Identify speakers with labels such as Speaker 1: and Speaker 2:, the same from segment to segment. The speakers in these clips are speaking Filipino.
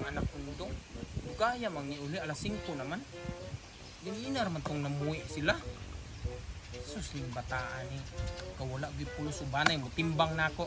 Speaker 1: ang anak ko dong. Kaya mangiuli alas 5 naman. Ganinar man tong namuwi sila. Sus ning bataan ni. Kawala gyud pulos ubanay mo timbang nako.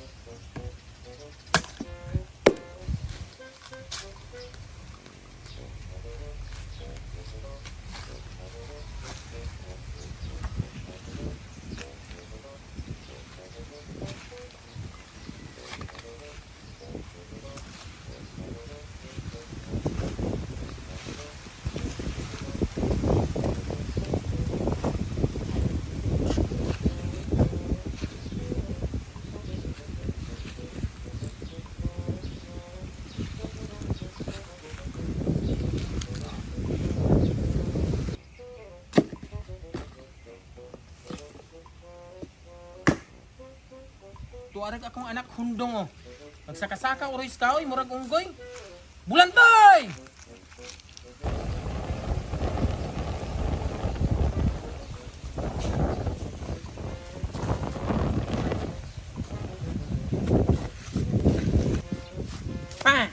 Speaker 1: Tuareg akong anak hundong oh. Nagsakasaka oris kaoy murag unggoy. Bulantoy! Pa!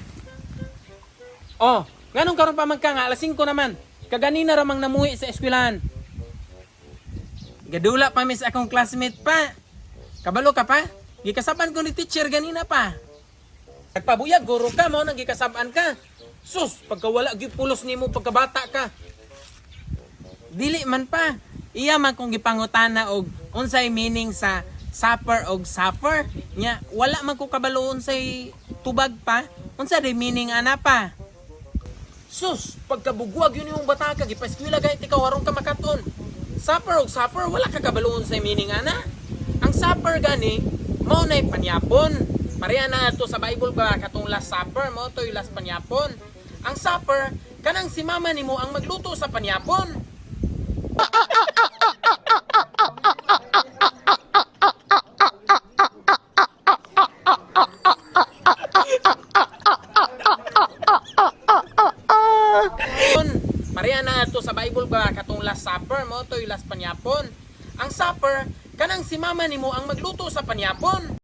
Speaker 1: Oh, nganong karon pa magka nga alas 5 naman. Kaganina ramang namuhi sa eskwelahan. Gadula pa miss akong classmate pa. Kabalo ka pa? Gikasaban ko ni teacher ganina pa. Nagpabuyag, guro ka mo, nang gikasaban ka. Sus, pagkawala, gipulos nimo pagkabata ka. Dili man pa. Iya man kung gipangutana og unsay meaning sa suffer og suffer. Nya, wala man ko kabalo unsay tubag pa. Unsa di meaning ana pa. Sus, pagkabugwag yun yung bata ka, gipa-eskwela gayet ikaw harong ka makaton. Suffer og suffer, wala ka kabalo unsay meaning ana. Ang suffer gani, mao nay panyapon. Pareha na to sa Bible ba katong last supper mo to yung last panyapon. Ang supper kanang si mama nimo ang magluto sa panyapon. Pareha na to sa Bible ba katong last supper mo to yung last panyapon. Ang supper kanang si mama nimo ang magluto sa panyapon.